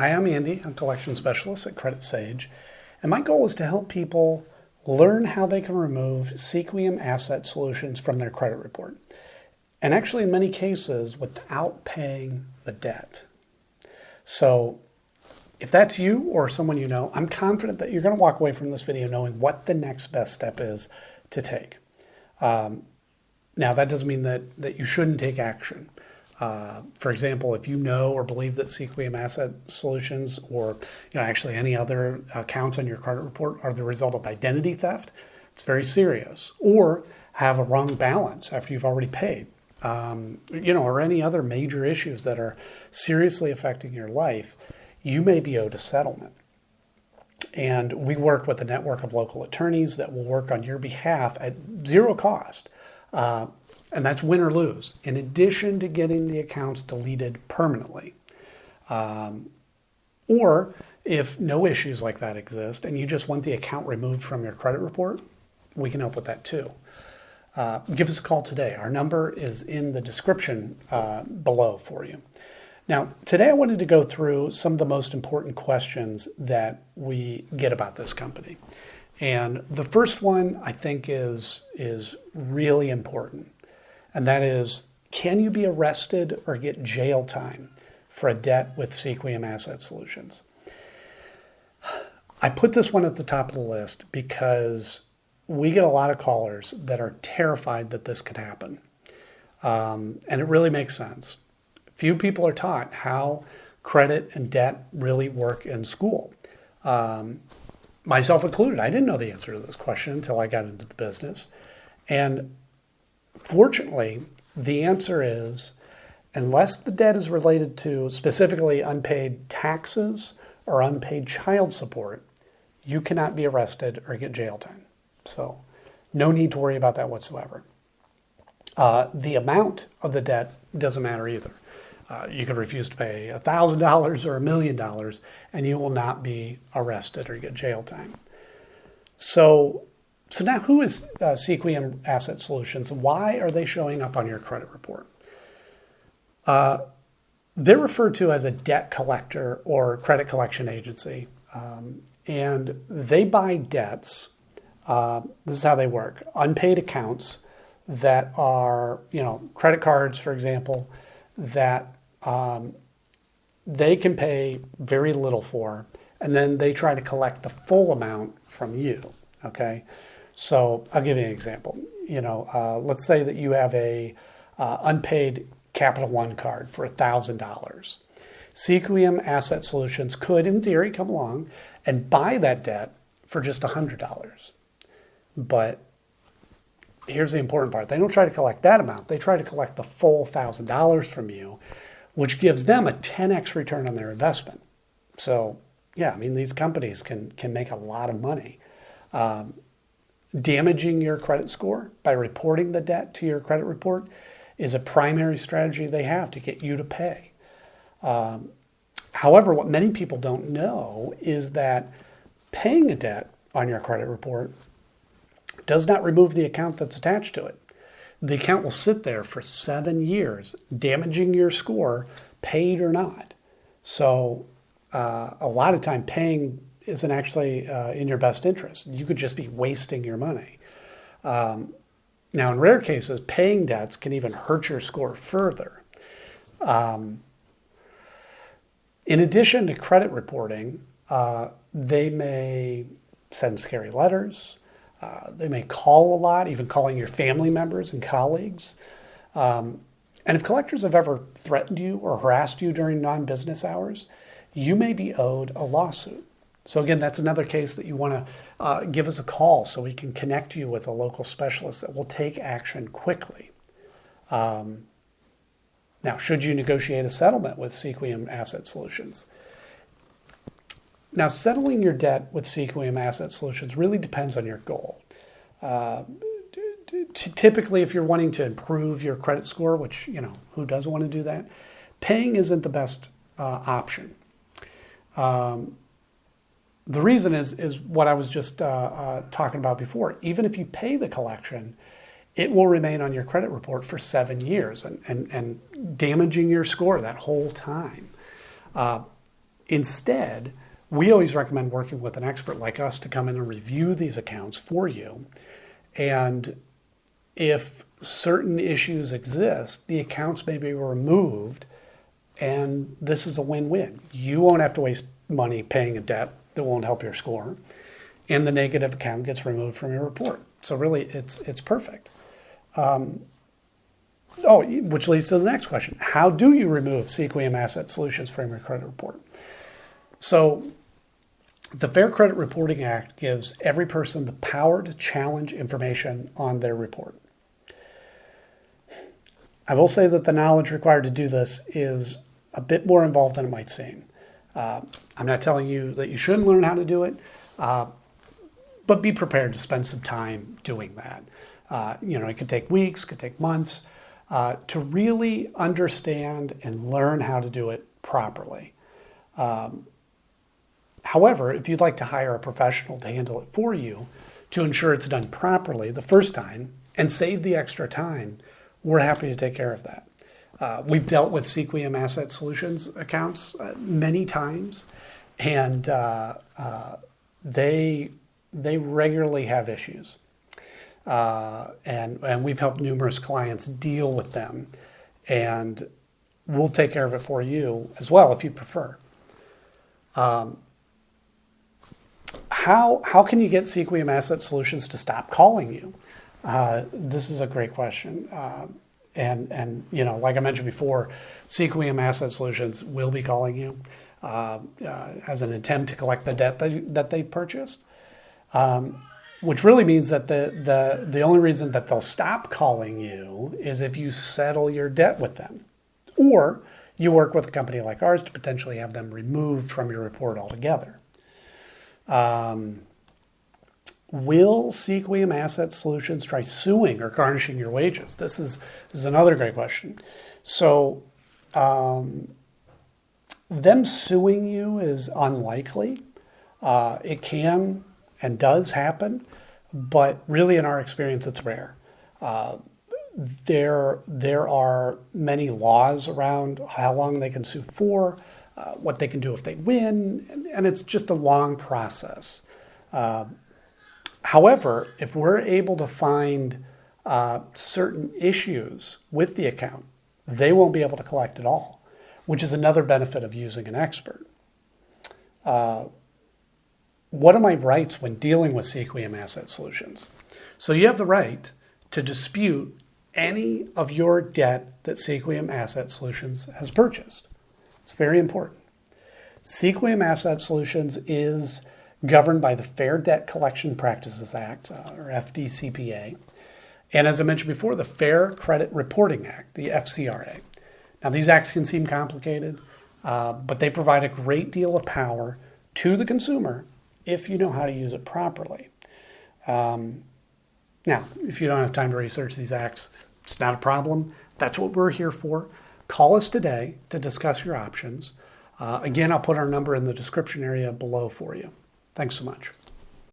Hi, I'm Andy. I'm a collection specialist at Credit Sage, and my goal is to help people learn how they can remove Sequium Asset Solutions from their credit report, and actually in many cases without paying the debt. So if that's you or someone you know, I'm confident that you're going to walk away from this video knowing what the next best step is to take. Now, that doesn't mean that you shouldn't take action. For example, if you know or believe that Sequium Asset Solutions or actually any other accounts on your credit report are the result of identity theft, it's very serious. Or have a wrong balance after you've already paid, or any other major issues that are seriously affecting your life, you may be owed a settlement. And we work with a network of local attorneys that will work on your behalf at zero cost. And that's win or lose, in addition to getting the accounts deleted permanently. Or if no issues like that exist and you just want the account removed from your credit report, we can help with that too. Give us a call today. Our number is in the description below for you. Now, today I wanted to go through some of the most important questions that we get about this company. And the first one I think is really important. And that is, can you be arrested or get jail time for a debt with Sequium Asset Solutions? I put this one at the top of the list because we get a lot of callers that are terrified that this could happen. And it really makes sense. Few people are taught how credit and debt really work in school. Myself included, I didn't know the answer to this question until I got into the business. And fortunately, the answer is, unless the debt is related to specifically unpaid taxes or unpaid child support, you cannot be arrested or get jail time. So no need to worry about that whatsoever. The amount of the debt doesn't matter either. You could refuse to pay $1,000 or $1 million and you will not be arrested or get jail time. So now who is Sequium Asset Solutions? Why are they showing up on your credit report? They're referred to as a debt collector or credit collection agency. And they buy debts. This is how they work. Unpaid accounts that are, credit cards, for example, that they can pay very little for. And then they try to collect the full amount from you. Okay. So I'll give you an example. Let's say that you have a unpaid Capital One card for $1,000. Sequium Asset Solutions could, in theory, come along and buy that debt for just $100. But here's the important part. They don't try to collect that amount. They try to collect the full $1,000 from you, which gives them a 10x return on their investment. So, yeah, these companies can make a lot of money. Damaging your credit score by reporting the debt to your credit report is a primary strategy they have to get you to pay. However, what many people don't know is that paying a debt on your credit report does not remove the account that's attached to it. The account will sit there for 7 years, damaging your score, paid or not. So a lot of time paying isn't actually in your best interest. You could just be wasting your money. Now, in rare cases, paying debts can even hurt your score further. In addition to credit reporting, they may send scary letters. They may call a lot, even calling your family members and colleagues. And if collectors have ever threatened you or harassed you during non-business hours, you may be owed a lawsuit. So again, that's another case that you want to give us a call so we can connect you with a local specialist that will take action quickly. Now, should you negotiate a settlement with Sequium Asset Solutions? Now, settling your debt with Sequium Asset Solutions really depends on your goal. Typically, if you're wanting to improve your credit score, which, who doesn't want to do that, paying isn't the best option. The reason is what I was just talking about before. Even if you pay the collection, it will remain on your credit report for 7 years and damaging your score that whole time. Instead, we always recommend working with an expert like us to come in and review these accounts for you. And if certain issues exist, the accounts may be removed, and this is a win-win. You won't have to waste money paying a debt that won't help your score, and the negative account gets removed from your report. So really, it's perfect. Which leads to the next question. How do you remove Sequium Asset Solutions from your credit report? So the Fair Credit Reporting Act gives every person the power to challenge information on their report. I will say that the knowledge required to do this is a bit more involved than it might seem. I'm not telling you that you shouldn't learn how to do it, but be prepared to spend some time doing that. It could take weeks, could take months, to really understand and learn how to do it properly. However, if you'd like to hire a professional to handle it for you to ensure it's done properly the first time and save the extra time, we're happy to take care of that. We've dealt with Sequium Asset Solutions accounts many times, and they regularly have issues. And we've helped numerous clients deal with them, and we'll take care of it for you as well if you prefer. How can you get Sequium Asset Solutions to stop calling you? This is a great question. And like I mentioned before, Sequium Asset Solutions will be calling you as an attempt to collect the debt that they purchased. Which really means that the only reason that they'll stop calling you is if you settle your debt with them, or you work with a company like ours to potentially have them removed from your report altogether. Will Sequium Asset Solutions try suing or garnishing your wages? This is another great question. So them suing you is unlikely. It can and does happen, but really in our experience, it's rare. There are many laws around how long they can sue for, what they can do if they win, and it's just a long process. However, if we're able to find certain issues with the account, they won't be able to collect at all, which is another benefit of using an expert. What are my rights when dealing with Sequium Asset Solutions? So you have the right to dispute any of your debt that Sequium Asset Solutions has purchased. It's very important. Sequium Asset Solutions is governed by the Fair Debt Collection Practices Act, or FDCPA, and as I mentioned before, the Fair Credit Reporting Act, the FCRA. Now, these acts can seem complicated, but they provide a great deal of power to the consumer if you know how to use it properly. Now, if you don't have time to research these acts, it's not a problem. That's what we're here for. Call us today to discuss your options. Again, I'll put our number in the description area below for you. Thanks so much.